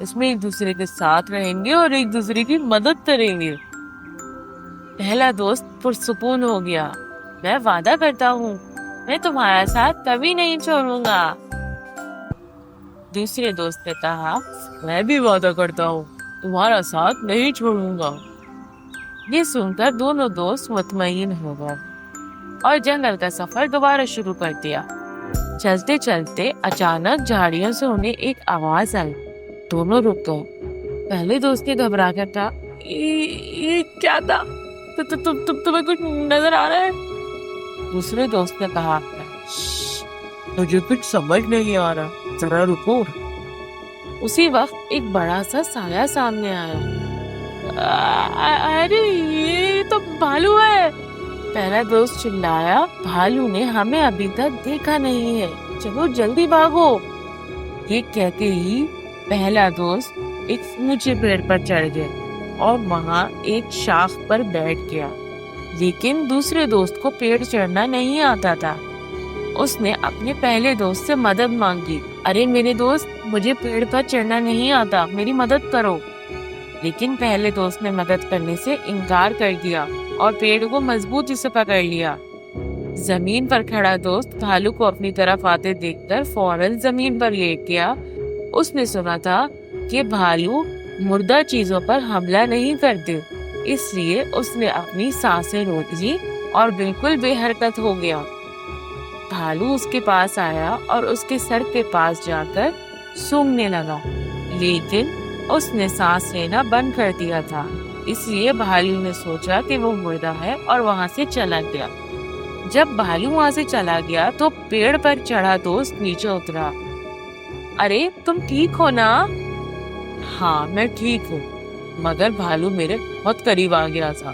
اس میں ایک دوسرے کے ساتھ رہیں گے اور ایک دوسرے کی مدد کریں گے۔ پہلا دوست پرسکون ہو گیا۔ میں وعدہ کرتا ہوں میں تمہارا ساتھ کبھی نہیں چھوڑوں گا۔ دوسرے دوست نے کہا میں بھی وعدہ کرتا ہوں تمہارا ساتھ نہیں چھوڑوں گا۔ یہ سن کر دونوں دوست مطمئن ہو گئے اور جنگل کا سفر دوبارہ شروع کر دیا۔ چلتے چلتے اچانک جھاڑیوں سے انہیں ایک آواز آئی۔ دونوں رک گئے۔ پہلے دوست نے گھبرا کر کہا یہ کیا تھا؟ تمہیں کچھ نظر آ رہا ہے؟ دوسرے دوست نے کہا مجھے کچھ سمجھ نہیں آ رہا، ذرا رکو۔ اسی وقت ایک بڑا سا سایہ سامنے آیا۔ ارے یہ تو بھالو ہے! پہلا دوست چلایا، بھالو نے ہمیں ابھی تک دیکھا نہیں ہے، چلو جلدی بھاگو۔ یہ کہتے ہی پہلا دوست ایک اونچے پیڑ پر چڑھ گیا اور وہاں ایک شاخ پر بیٹھ گیا، لیکن دوسرے دوست کو پیڑ چڑھنا نہیں آتا تھا۔ اس نے اپنے پہلے دوست سے مدد مانگی۔ ارے میرے دوست، مجھے پیڑ پر چڑھنا نہیں آتا، میری مدد کرو۔ لیکن پہلے دوست نے مدد کرنے سے انکار کر دیا اور پیڑ کو مضبوطی سے پکڑ لیا۔ زمین پر کھڑا دوست بھالو کو اپنی طرف آتے دیکھ کر فوراً زمین پر لیٹ گیا۔ اس نے سنا تھا کہ بھالو مردہ چیزوں پر حملہ نہیں کرتے، اس لیے اس نے اپنی سانسیں روک لی اور بالکل بے حرکت ہو گیا۔ بھالو اس کے پاس آیا اور اس کے سر کے پاس جا کر سونگھنے لگا، لیکن اس نے سانس لینا بند کر دیا تھا، اس لیے بھالو نے سوچا کہ وہ مردہ ہے اور وہاں سے چلا گیا۔ جب بھالو وہاں سے چلا گیا تو پیڑ پر چڑھا دوست نیچے اترا۔ ارے تم ٹھیک ہو نا؟ ہاں میں ٹھیک ہوں، مگر بھالو میرے بہت قریب آ گیا تھا۔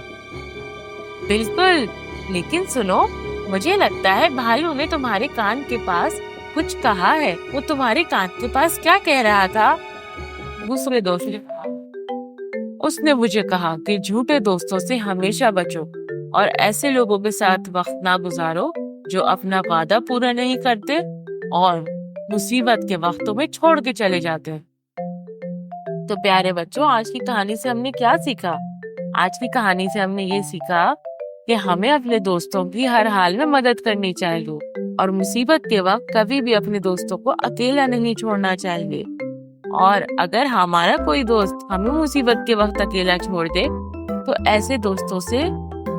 بالکل، لیکن سنو، مجھے لگتا ہے بھالو نے تمہارے کان کے پاس کچھ کہا ہے۔ وہ تمہارے کان کے پاس کیا کہہ رہا تھا؟ دوسرے دوست نے کہا اس نے مجھے کہا کہ جھوٹے دوستوں سے ہمیشہ بچو اور ایسے لوگوں کے ساتھ وقت نہ گزارو جو اپنا وعدہ پورا نہیں کرتے اور مصیبت کے وقتوں میں چھوڑ کے چلے جاتے ہیں۔ تو پیارے بچوں، آج کی کہانی سے ہم نے کیا سیکھا؟ آج کی کہانی سے ہم نے یہ سیکھا کہ ہمیں اپنے دوستوں کی ہر حال میں مدد کرنی چاہیے اور مصیبت کے وقت کبھی بھی اپنے دوستوں کو اکیلا نہیں چھوڑنا چاہیے، اور اگر ہمارا کوئی دوست ہمیں مصیبت کے وقت اکیلا چھوڑ دے تو ایسے دوستوں سے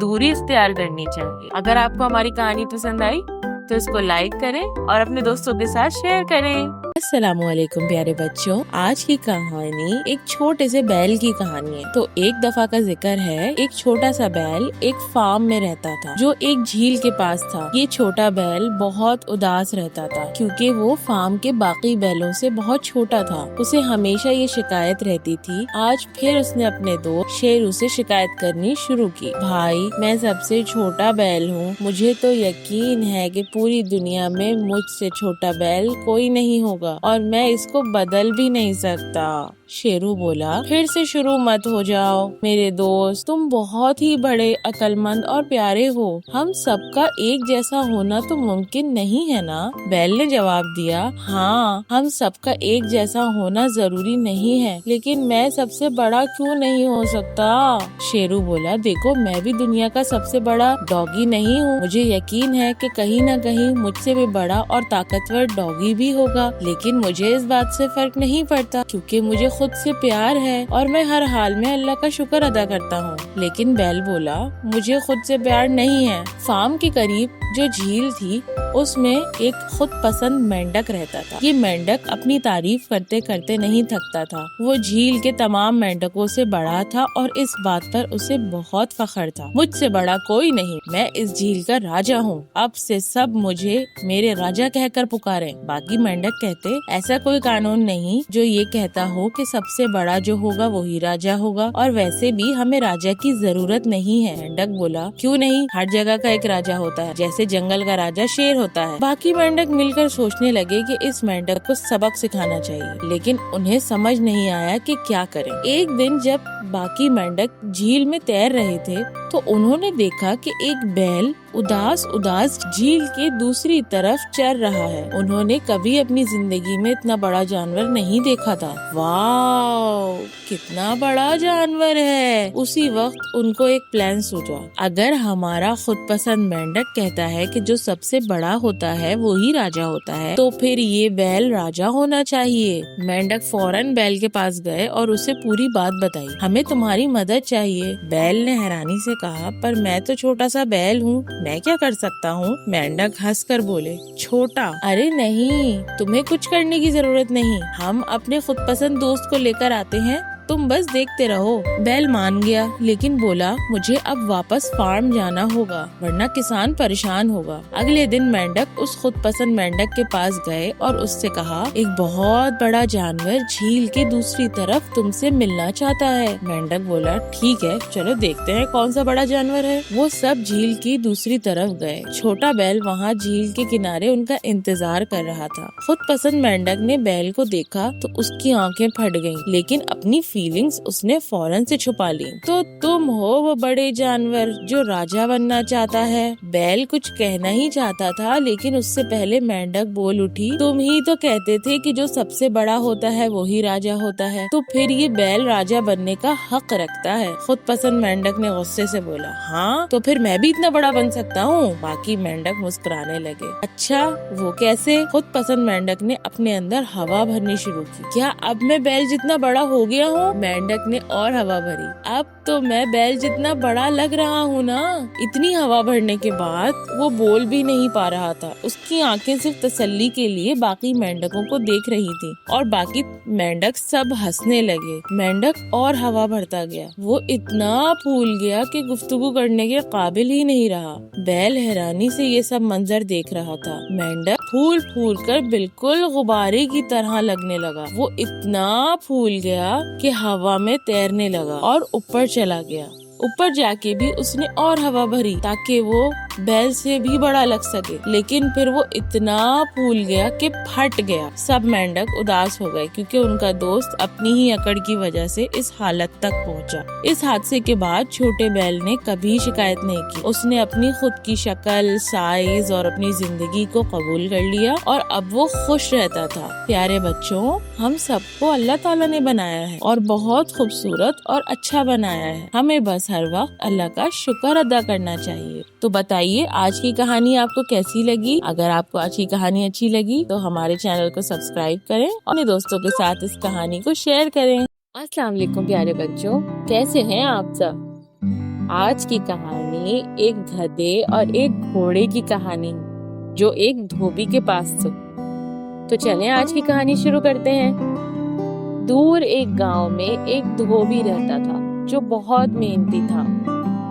دوری اختیار کرنی چاہیے۔ اگر آپ کو ہماری کہانی پسند آئی تو اس کو لائک کریں اور اپنے دوستوں کے ساتھ شیئر کریں۔ السلام علیکم پیارے بچوں، آج کی کہانی ایک چھوٹے سے بیل کی کہانی ہے۔ تو ایک دفعہ کا ذکر ہے، ایک چھوٹا سا بیل ایک فارم میں رہتا تھا جو ایک جھیل کے پاس تھا۔ یہ چھوٹا بیل بہت اداس رہتا تھا کیونکہ وہ فارم کے باقی بیلوں سے بہت چھوٹا تھا۔ اسے ہمیشہ یہ شکایت رہتی تھی۔ آج پھر اس نے اپنے دوست شیرو سے شکایت کرنی شروع کی۔ بھائی، میں سب سے چھوٹا بیل ہوں، مجھے تو یقین ہے کہ پوری دنیا میں مجھ سے چھوٹا بیل کوئی نہیں ہوگا اور میں اس کو بدل بھی نہیں سکتا۔ شیرو بولا، پھر سے شروع مت ہو جاؤ میرے دوست، تم بہت ہی بڑے عقل مند اور پیارے ہو، ہم سب کا ایک جیسا ہونا تو ممکن نہیں ہے نا؟ بیل نے جواب دیا، ہاں ہم سب کا ایک جیسا ہونا ضروری نہیں ہے، لیکن میں سب سے بڑا کیوں نہیں ہو سکتا؟ شیرو بولا، دیکھو میں بھی دنیا کا سب سے بڑا ڈاگی نہیں ہوں، مجھے یقین ہے کہ کہیں نہ کہیں مجھ سے بھی بڑا اور طاقتور ڈاگی بھی ہوگا، لیکن مجھے اس بات سے فرق نہیں پڑتا کیونکہ مجھے خود سے پیار ہے اور میں ہر حال میں اللہ کا شکر ادا کرتا ہوں۔ لیکن بیل بولا، مجھے خود سے پیار نہیں ہے۔ فارم کے قریب جو جھیل تھی اس میں ایک خود پسند مینڈک رہتا تھا۔ یہ مینڈک اپنی تعریف کرتے کرتے نہیں تھکتا تھا۔ وہ جھیل کے تمام مینڈکوں سے بڑا تھا اور اس بات پر اسے بہت فخر تھا، مجھ سے بڑا کوئی نہیں، میں اس جھیل کا راجا ہوں، اب سے سب مجھے میرے راجا کہہ کر پکارے۔ باقی مینڈک کہتے، ایسا کوئی قانون نہیں جو یہ کہتا ہو کہ سب سے بڑا جو ہوگا وہی راجا ہوگا، اور ویسے بھی ہمیں راجا کی ضرورت نہیں ہے۔ مینڈک بولا، کیوں نہیں؟ ہر جگہ کا ایک راجا ہوتا ہے، جیسے جنگل کا راجا شیر ہوتا ہے۔ باقی مینڈک مل کر سوچنے لگے کہ اس مینڈک کو سبق سکھانا چاہیے، لیکن انہیں سمجھ نہیں آیا کہ کیا کریں۔ ایک دن جب باقی مینڈک جھیل میں تیر رہے تھے تو انہوں نے دیکھا کہ ایک بیل اداس اداس جھیل کے دوسری طرف چر رہا ہے۔ انہوں نے کبھی اپنی زندگی میں اتنا بڑا جانور نہیں دیکھا تھا۔ واو، کتنا بڑا جانور ہے! اسی وقت ان کو ایک پلان سوچا۔ اگر ہمارا خود پسند مینڈک کہتا ہے کہ جو سب سے بڑا ہوتا ہے وہی راجا ہوتا ہے، تو پھر یہ بیل راجا ہونا چاہیے۔ مینڈک فوراً بیل کے پاس گئے اور اسے پوری بات بتائی۔ ہمیں تمہاری مدد چاہیے۔ بیل نے حیرانی سے کہا، پر میں تو چھوٹا سا بیل ہوں، میں کیا کر سکتا ہوں؟ مینڈک ہنس کر بولے، چھوٹا؟ ارے نہیں، تمہیں کچھ کرنے کی ضرورت نہیں، ہم اپنے خود پسند دوست کو لے کر آتے ہیں، تم بس دیکھتے رہو۔ بیل مان گیا، لیکن بولا، مجھے اب واپس فارم جانا ہوگا ورنہ کسان پریشان ہوگا۔ اگلے دن مینڈک اس خود پسند مینڈک کے پاس گئے اور اس سے کہا، ایک بہت بڑا جانور جھیل کے دوسری طرف تم سے ملنا چاہتا ہے۔ مینڈک بولا، ٹھیک ہے، چلو دیکھتے ہیں کون سا بڑا جانور ہے۔ وہ سب جھیل کی دوسری طرف گئے۔ چھوٹا بیل وہاں جھیل کے کنارے ان کا انتظار کر رہا تھا۔ خود پسند مینڈک نے بیل کو دیکھا تو اس کی آنکھیں پھٹ گئیں، لیکن اپنی فیلنگز اس نے فوراً سے چھپا لی۔ تو تم ہو وہ بڑے جانور جو راجا بننا چاہتا ہے؟ بیل کچھ کہنا ہی چاہتا تھا، لیکن اس سے پہلے مینڈک بول اٹھی، تم ہی تو کہتے تھے کہ جو سب سے بڑا ہوتا ہے وہی راجا ہوتا ہے، تو پھر یہ بیل راجا بننے کا حق رکھتا ہے۔ خود پسند مینڈک نے غصے سے بولا، ہاں تو پھر میں بھی اتنا بڑا بن سکتا ہوں۔ باقی مینڈک مسکرانے لگے۔ اچھا، وہ کیسے؟ خود پسند مینڈک نے اپنے اندر ہوا بھرنی شروع کی۔ کیا اب میں بیل جتنا بڑا ہو گیا ہوں؟ مینڈک نے اور ہوا بھری۔ اب تو میں بیل جتنا بڑا لگ رہا ہوں نا۔ اتنی ہوا بھرنے کے بعد وہ بول بھی نہیں پا رہا تھا۔ اس کی آنکھیں صرف تسلی کے لیے باقی مینڈکوں کو دیکھ رہی تھی اور باقی مینڈک سب ہنسنے لگے۔ مینڈک اور ہوا بھرتا گیا۔ وہ اتنا پھول گیا کہ گفتگو کرنے کے قابل ہی نہیں رہا۔ بیل حیرانی سے یہ سب منظر دیکھ رہا تھا۔ مینڈک پھول پھول کر بالکل غبارے کی طرح لگنے لگا۔ وہ اتنا پھول گیا کہ ہوا میں تیرنے لگا اور اوپر چلا گیا۔ اوپر جا کے بھی اس نے اور ہوا بھری تاکہ وہ بیل سے بھی بڑا لگ سکے، لیکن پھر وہ اتنا پھول گیا کہ پھٹ گیا۔ سب مینڈک اداس ہو گئے کیونکہ ان کا دوست اپنی ہی اکڑ کی وجہ سے اس حالت تک پہنچا۔ اس حادثے کے بعد چھوٹے بیل نے کبھی شکایت نہیں کی۔ اس نے اپنی خود کی شکل، سائز اور اپنی زندگی کو قبول کر لیا اور اب وہ خوش رہتا تھا۔ پیارے بچوں، ہم سب کو اللہ تعالیٰ نے بنایا ہے اور بہت خوبصورت اور اچھا بنایا ہے۔ ہمیں بس ہر وقت اللہ کا شکر ادا کرنا چاہیے۔ تو بتائیے آج کی کہانی آپ کو کیسی لگی؟ اگر آپ کو آج کی کہانی اچھی لگی تو ہمارے چینل کو سبسکرائب کریں اور اپنے دوستوں کے ساتھ اس کہانی کو شیئر کریں۔ السلام علیکم پیارے بچوں، کیسے ہیں آپ سب؟ آج کی کہانی ایک گدھے اور ایک گھوڑے کی کہانی جو ایک دھوبی کے پاس تھے۔ تو چلیں آج کی کہانی شروع کرتے ہیں۔ دور ایک گاؤں میں ایک دھوبی رہتا تھا جو بہت محنتی تھا۔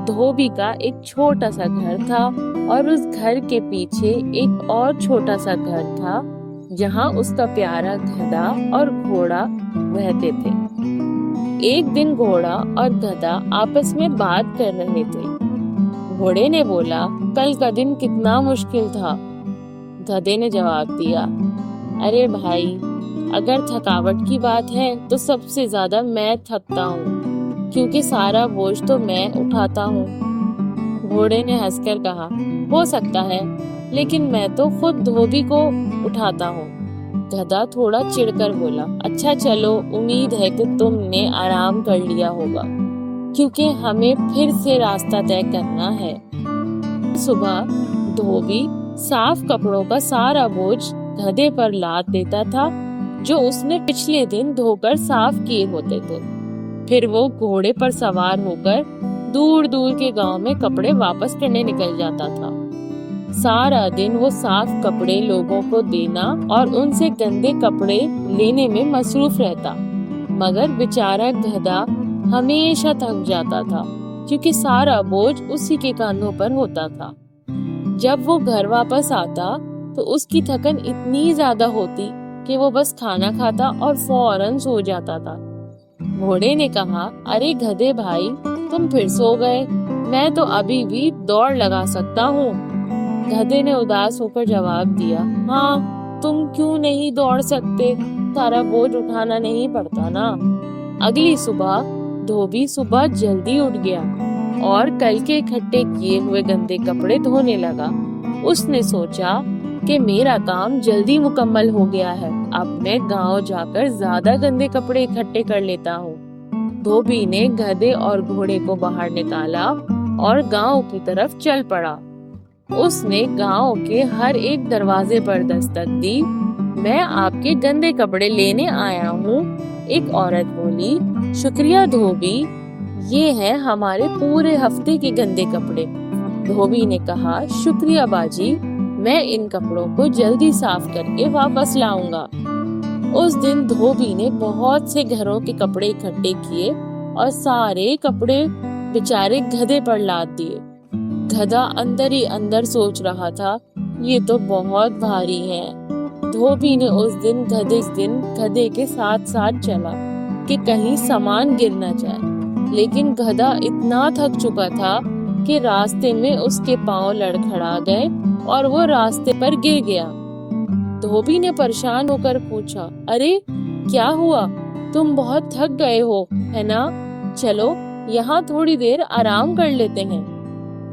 دھوبی کا ایک چھوٹا سا گھر تھا اور اس گھر کے پیچھے ایک اور چھوٹا سا گھر تھا جہاں اس کا پیارا گدھا اور گھوڑا رہتے تھے۔ ایک دن گھوڑا اور گدھا آپس میں بات کر رہے تھے۔ گھوڑے نے بولا، کل کا دن کتنا مشکل تھا۔ گدھے نے جواب دیا، ارے بھائی، اگر تھکاوٹ کی بات ہے تو سب سے زیادہ میں تھکتا ہوں کیونکہ سارا بوجھ تو میں اٹھاتا ہوں۔ گھوڑے نے ہنس کر کہا، ہو سکتا ہے، لیکن میں تو خود دھوبی کو اٹھاتا ہوں۔ گدھا تھوڑا چڑ کر بولا، اچھا چلو، امید ہے کہ تم نے آرام کر لیا ہوگا کیونکہ ہمیں پھر سے راستہ طے کرنا ہے۔ صبح دھوبی صاف کپڑوں کا سارا بوجھ گدھے پر لاد دیتا تھا جو اس نے پچھلے دن دھو کر صاف کیے ہوتے تھے۔ پھر وہ گھوڑے پر سوار ہو کر دور دور کے گاؤں میں کپڑے واپس کرنے نکل جاتا تھا۔ سارا دن وہ صاف کپڑے لوگوں کو دینا اور ان سے گندے کپڑے لینے میں مصروف رہتا، مگر بیچارہ گدھا ہمیشہ تھک جاتا تھا کیونکہ سارا بوجھ اسی کے کاندھوں پر ہوتا تھا۔ جب وہ گھر واپس آتا تو اس کی تھکن اتنی زیادہ ہوتی کہ وہ بس کھانا کھاتا اور فوراً سو جاتا تھا۔ گھوڑے نے کہا، ارے گدھے بھائی، تم پھر سو گئے، میں تو ابھی بھی دوڑ لگا سکتا ہوں۔ گدھے نے اداس ہو کر جواب دیا، ہاں، تم کیوں نہیں دوڑ سکتے؟ سارا بوجھ اٹھانا نہیں پڑتا نا۔ اگلی صبح دھوبی صبح جلدی اٹھ گیا اور کل کے اکٹھے کیے ہوئے گندے کپڑے دھونے لگا۔ اس نے سوچا کہ میرا کام جلدی مکمل ہو گیا ہے، اب میں گاؤں جا کر زیادہ گندے کپڑے اکٹھے کر لیتا ہوں۔ دھوبی نے گدھے اور گھوڑے کو باہر نکالا اور گاؤں کی طرف چل پڑا۔ اس نے گاؤں کے ہر ایک دروازے پر دستک دی۔ میں آپ کے گندے کپڑے لینے آیا ہوں، ایک عورت بولی۔ شکریہ دھوبی، یہ ہے ہمارے پورے ہفتے کے گندے کپڑے۔ دھوبی نے کہا، شکریہ باجی، میں ان کپڑوں کو جلدی صاف کر کے واپس لاؤں گا۔ اس دن دھوبی نے بہت سے گھروں کے کپڑے اکٹھے کیے اور سارے کپڑے بیچارے گدھے پر لاد دیے۔ گدھا اندر ہی اندر سوچ رہا تھا، یہ تو بہت بھاری ہے۔ دھوبی نے اس دن گدھے کے ساتھ ساتھ چلا کہ کہیں سامان گر نہ جائے، لیکن گدھا اتنا تھک چکا تھا کہ راستے میں اس کے پاؤں لڑکھڑا گئے اور وہ راستے پر گر گیا۔ دھوبی نے پریشان ہو کر پوچھا، ارے کیا ہوا؟ تم بہت تھک گئے ہو ہے نا؟ چلو یہاں تھوڑی دیر آرام کر لیتے ہیں۔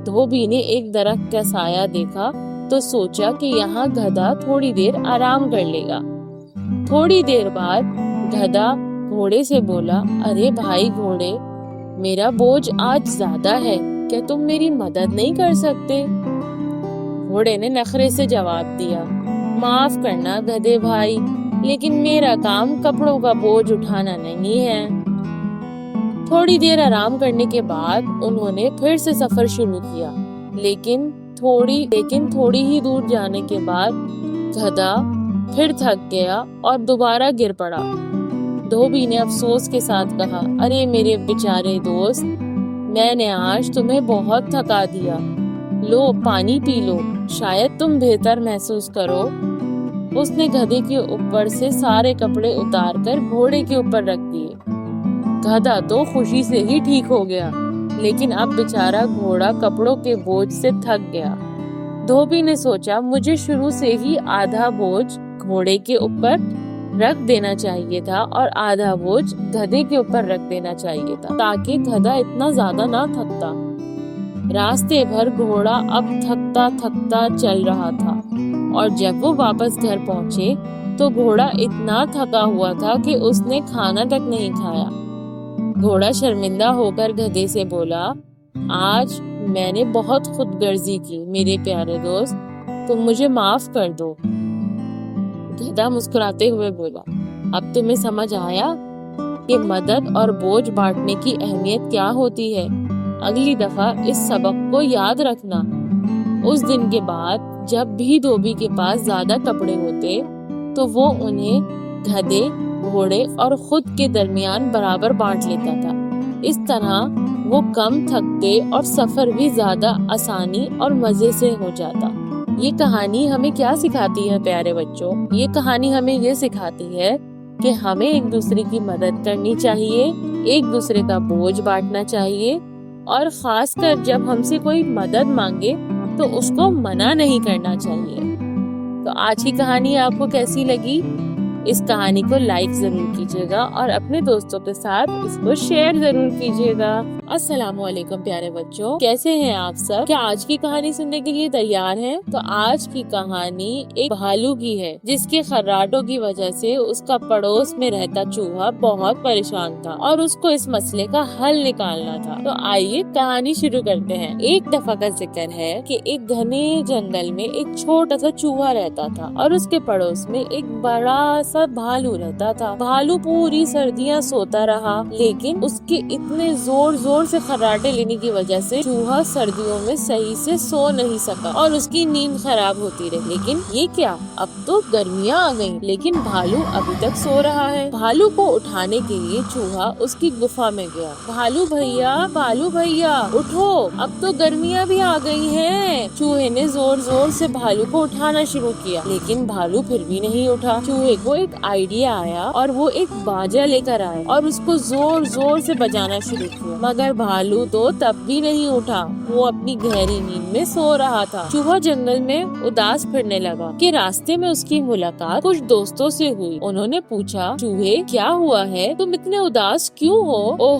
دھوبی نے ایک درخت کا سایہ دیکھا تو سوچا کہ یہاں گدھا تھوڑی دیر آرام کر لے گا۔ تھوڑی دیر بعد گدھا گھوڑے سے بولا، ارے بھائی گھوڑے، میرا بوجھ آج زیادہ ہے، کیا تم میری مدد نہیں کر سکتے؟ گھوڑے نے نخرے سے جواب دیا، معاف کرنا گدھے بھائی، لیکن میرا کام کپڑوں کا بوجھ اٹھانا نہیں ہے۔ تھوڑی دیر آرام کرنے کے بعد انہوں نے پھر سے سفر شروع کیا، لیکن تھوڑی ہی دور جانے کے بعد گدھا پھر تھک گیا اور دوبارہ گر پڑا۔ دھوبی نے افسوس کے ساتھ کہا، ارے میرے بیچارے دوست، میں نے آج تمہیں بہت تھکا دیا، لو پانی پی لو، شاید تم بہتر محسوس کرو۔ اس نے گدھے کے اوپر سے سارے کپڑے اتار کر گھوڑے کے اوپر رکھ دیے۔ گدھا تو خوشی سے ہی ٹھیک ہو گیا، لیکن اب بیچارہ گھوڑا کپڑوں کے بوجھ سے تھک گیا۔ دھوبی نے سوچا، مجھے شروع سے ہی آدھا بوجھ گھوڑے کے اوپر رکھ دینا چاہیے تھا اور آدھا بوجھ گدھے کے اوپر رکھ دینا چاہیے تھا، تاکہ گدھا اتنا زیادہ نہ تھکتا۔ راستے بھر گھوڑا اب تھکتا چل رہا تھا، اور جب وہ واپس گھر پہنچے تو گھوڑا اتنا تھکا ہوا تھا کہ اس نے کھانا تک نہیں کھایا۔ گھوڑا شرمندہ ہو کر گدھے سے بولا، آج میں نے بہت خود غرضی کی میرے پیارے دوست، تم مجھے معاف کر دو۔ گدھا مسکراتے ہوئے بولا، اب تمہیں سمجھ آیا کہ مدد اور بوجھ بانٹنے کی اہمیت کیا ہوتی ہے؟ اگلی دفعہ اس سبق کو یاد رکھنا۔ اس دن کے بعد جب بھی دھوبی کے پاس زیادہ کپڑے ہوتے تو وہ انہیں گدھے، گھوڑے اور خود کے درمیان برابر بانٹ لیتا تھا۔ اس طرح وہ کم تھکتے اور سفر بھی زیادہ آسانی اور مزے سے ہو جاتا۔ یہ کہانی ہمیں کیا سکھاتی ہے پیارے بچوں؟ یہ کہانی ہمیں یہ سکھاتی ہے کہ ہمیں ایک دوسرے کی مدد کرنی چاہیے، ایک دوسرے کا بوجھ بانٹنا چاہیے، اور خاص کر جب ہم سے کوئی مدد مانگے تو اس کو منع نہیں کرنا چاہیے۔ تو آج کی کہانی آپ کو کیسی لگی؟ اس کہانی کو لائک ضرور کیجیے گا اور اپنے دوستوں کے ساتھ اس کو شیئر ضرور کیجیے گا۔ السلام علیکم پیارے بچوں، کیسے ہیں آپ سب؟ کیا آج کی کہانی سننے کے لیے تیار ہیں؟ تو آج کی کہانی ایک بھالو کی ہے جس کے خراٹوں کی وجہ سے اس کا پڑوس میں رہتا چوہا بہت پریشان تھا اور اس کو اس مسئلے کا حل نکالنا تھا۔ تو آئیے کہانی شروع کرتے ہیں۔ ایک دفعہ کا ذکر ہے کہ ایک گھنے جنگل میں ایک چھوٹا سا چوہا رہتا تھا اور اس کے پڑوس میں ایک بڑا بھالو رہتا تھا۔ بھالو پوری سردیاں سوتا رہا، لیکن اس کے اتنے زور سے خراٹے لینے کی وجہ سے چوہا سردیوں میں صحیح سے سو نہیں سکا اور اس کی نیند خراب ہوتی رہی۔ لیکن یہ کیا، اب تو گرمیاں آ گئیں لیکن بھالو ابھی تک سو رہا ہے۔ بھالو کو اٹھانے کے لیے چوہا اس کی گفا میں گیا۔ بھالو بھیا اٹھو، اب تو گرمیاں بھی آ گئی ہیں۔ چوہے نے زور سے بھالو کو اٹھانا شروع کیا، لیکن بھالو پھر بھی نہیں اٹھا۔ چوہے کو ایک آئیڈیا آیا اور وہ ایک باجا لے کر آئے اور اس کو زور سے بجانا شروع کیا، مگر بھالو تو تب بھی نہیں اٹھا، وہ اپنی گہری نیند میں سو رہا تھا۔ چوہا جنگل میں اداس پھرنے لگا کہ راستے میں اس کی ملاقات کچھ دوستوں سے ہوئی۔ انہوں نے پوچھا، چوہے کیا ہوا ہے، تم اتنے اداس کیوں ہو؟ اوہ